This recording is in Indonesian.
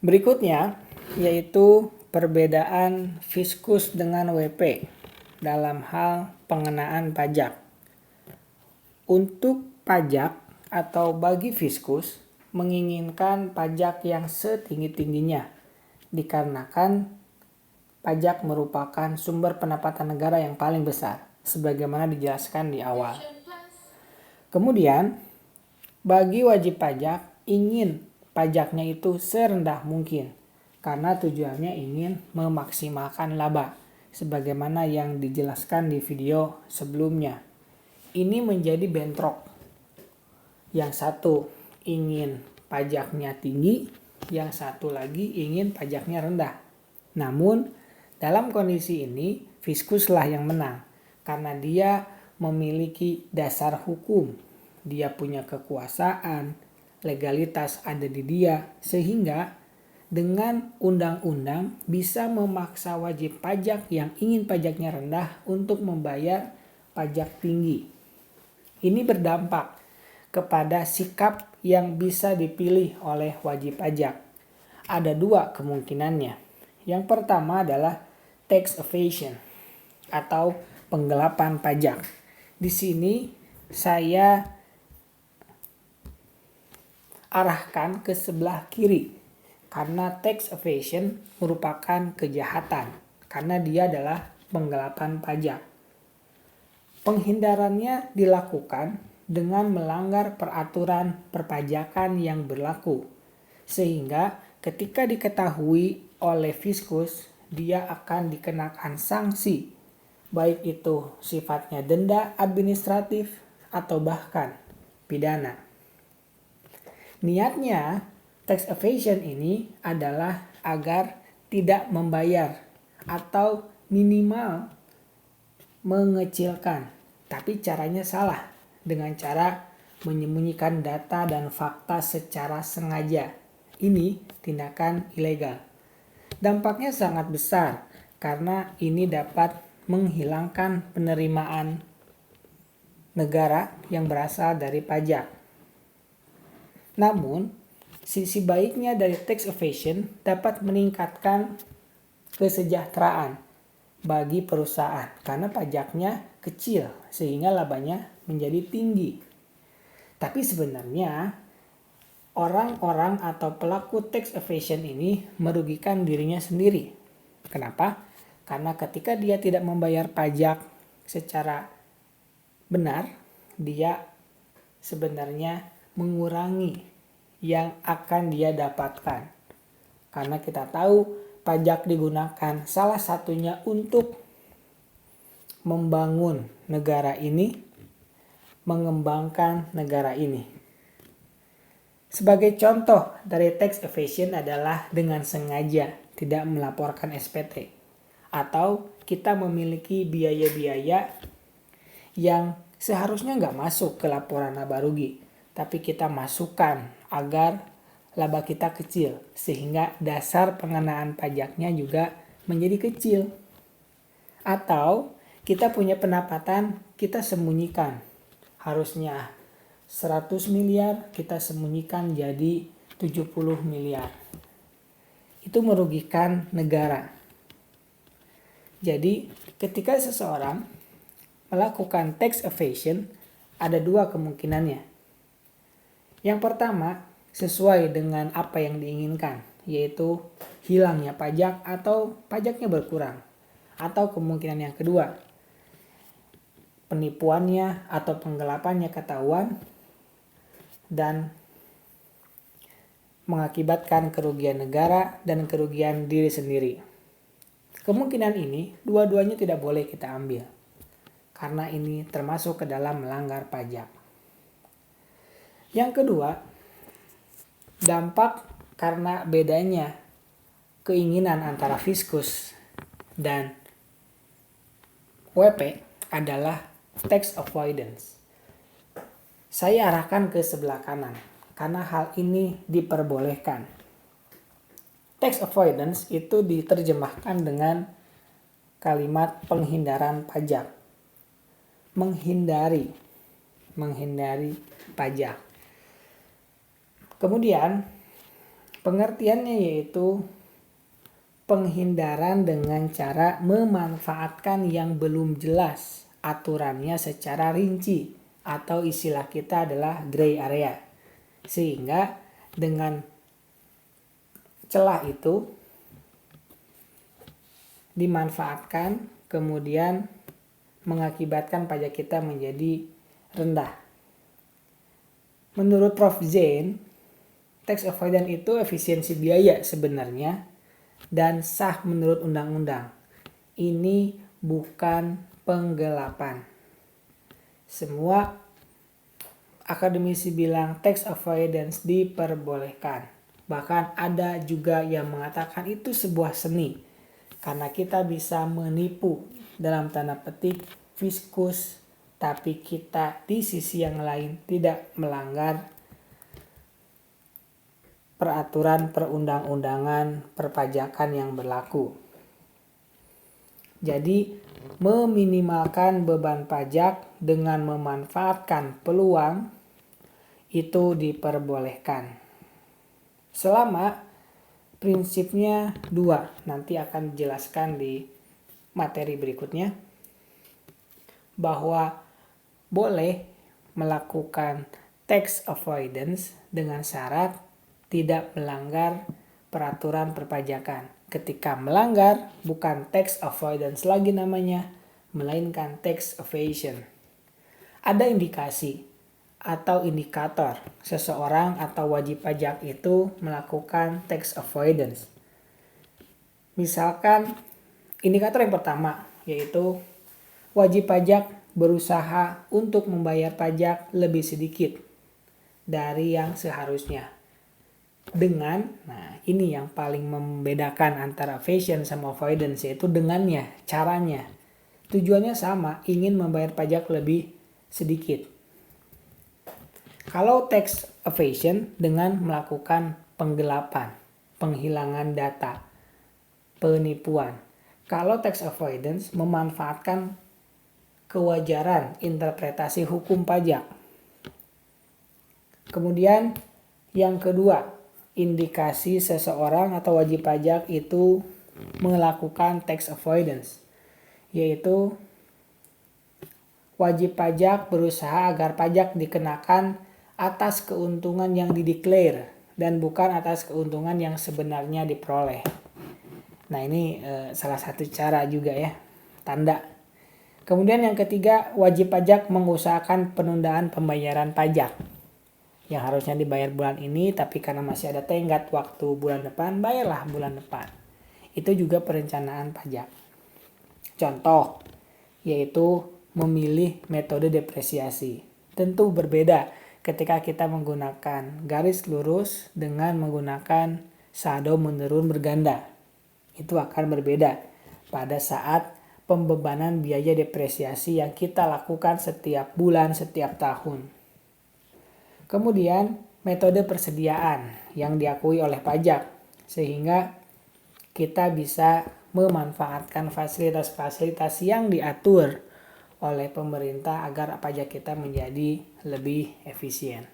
Berikutnya yaitu perbedaan Fiskus dengan WP dalam hal pengenaan pajak. Untuk pajak atau bagi Fiskus menginginkan pajak yang setinggi-tingginya dikarenakan pajak merupakan sumber pendapatan negara yang paling besar sebagaimana dijelaskan di awal. Kemudian bagi wajib pajak ingin pajaknya itu serendah mungkin karena tujuannya ingin memaksimalkan laba sebagaimana yang dijelaskan di video sebelumnya. Ini menjadi bentrok. Yang satu ingin pajaknya tinggi, yang satu lagi ingin pajaknya rendah. Namun dalam kondisi ini Fiskuslah yang menang karena dia memiliki dasar hukum. Dia punya kekuasaan, legalitas ada di dia, sehingga dengan undang-undang bisa memaksa wajib pajak yang ingin pajaknya rendah untuk membayar pajak tinggi. Ini berdampak kepada sikap yang bisa dipilih oleh wajib pajak. Ada dua kemungkinannya. Yang pertama adalah tax evasion atau penggelapan pajak. Di sini saya arahkan ke sebelah kiri karena tax evasion merupakan kejahatan karena dia adalah penggelapan pajak. Penghindarannya dilakukan dengan melanggar peraturan perpajakan yang berlaku, sehingga ketika diketahui oleh Fiskus, dia akan dikenakan sanksi, baik itu sifatnya denda administratif atau bahkan pidana. Niatnya tax evasion ini adalah agar tidak membayar atau minimal mengecilkan, tapi caranya salah dengan cara menyembunyikan data dan fakta secara sengaja. Ini tindakan ilegal. Dampaknya sangat besar karena ini dapat menghilangkan penerimaan negara yang berasal dari pajak. Namun, sisi baiknya dari tax evasion dapat meningkatkan kesejahteraan bagi perusahaan karena pajaknya kecil sehingga labanya menjadi tinggi. Tapi sebenarnya orang-orang atau pelaku tax evasion ini merugikan dirinya sendiri. Kenapa? Karena ketika dia tidak membayar pajak secara benar, dia sebenarnya mengurangi yang akan dia dapatkan. Karena kita tahu pajak digunakan salah satunya untuk membangun negara ini, mengembangkan negara ini. Sebagai contoh dari tax evasion adalah dengan sengaja tidak melaporkan SPT. Atau kita memiliki biaya-biaya yang seharusnya nggak masuk ke laporan laba rugi. Tapi kita masukkan agar laba kita kecil. Sehingga dasar pengenaan pajaknya juga menjadi kecil. Atau kita punya pendapatan, kita sembunyikan. Harusnya 100 miliar, kita sembunyikan jadi 70 miliar. Itu merugikan negara. Jadi ketika seseorang melakukan tax evasion, ada dua kemungkinannya. Yang pertama, sesuai dengan apa yang diinginkan, yaitu hilangnya pajak atau pajaknya berkurang. Atau kemungkinan yang kedua, penipuannya atau penggelapannya ketahuan dan mengakibatkan kerugian negara dan kerugian diri sendiri. Kemungkinan ini dua-duanya tidak boleh kita ambil karena ini termasuk ke dalam melanggar pajak. Yang kedua, dampak karena bedanya keinginan antara Fiskus dan WP adalah tax avoidance. Saya arahkan ke sebelah kanan karena hal ini diperbolehkan. Tax avoidance itu diterjemahkan dengan kalimat penghindaran pajak. Menghindari pajak. Kemudian Pengertiannya yaitu penghindaran dengan cara memanfaatkan yang belum jelas aturannya secara rinci, atau istilah kita adalah gray area. Sehingga dengan celah itu dimanfaatkan kemudian mengakibatkan pajak kita menjadi rendah. Menurut Prof. Zain, tax avoidance itu efisiensi biaya sebenarnya dan sah menurut undang-undang. Ini bukan penggelapan. Semua akademisi bilang tax avoidance diperbolehkan. Bahkan ada juga yang mengatakan itu sebuah seni. Karena kita bisa menipu dalam tanda petik fiskus, tapi kita di sisi yang lain tidak melanggar peraturan perundang-undangan perpajakan yang berlaku. Jadi meminimalkan beban pajak dengan memanfaatkan peluang itu diperbolehkan. Selama prinsipnya 2, nanti akan dijelaskan di materi berikutnya, bahwa boleh melakukan tax avoidance dengan syarat tidak melanggar peraturan perpajakan. Ketika melanggar, bukan tax avoidance lagi namanya, melainkan tax evasion. Ada indikasi atau indikator seseorang atau wajib pajak itu melakukan tax avoidance. Misalkan indikator yang pertama yaitu wajib pajak berusaha untuk membayar pajak lebih sedikit dari yang seharusnya. Ini yang paling membedakan antara evasion sama avoidance, yaitu dengannya, caranya. Tujuannya sama, ingin membayar pajak lebih sedikit. Kalau tax evasion dengan melakukan penggelapan, penghilangan data, penipuan. Kalau tax avoidance memanfaatkan kewajaran interpretasi hukum pajak. Kemudian yang kedua, indikasi seseorang atau wajib pajak itu melakukan tax avoidance, yaitu wajib pajak berusaha agar pajak dikenakan atas keuntungan yang dideklar dan bukan atas keuntungan yang sebenarnya diperoleh. Nah, ini salah satu cara juga ya, tanda. Kemudian yang ketiga, wajib pajak mengusahakan penundaan pembayaran pajak yang harusnya dibayar bulan ini, tapi karena masih ada tenggat waktu bulan depan, bayarlah bulan depan. Itu juga perencanaan pajak. Contoh, yaitu memilih metode depresiasi. Tentu berbeda ketika kita menggunakan garis lurus dengan menggunakan saldo menurun berganda. Itu akan berbeda pada saat pembebanan biaya depresiasi yang kita lakukan setiap bulan, setiap tahun. Kemudian metode persediaan yang diakui oleh pajak, sehingga kita bisa memanfaatkan fasilitas-fasilitas yang diatur oleh pemerintah agar pajak kita menjadi lebih efisien.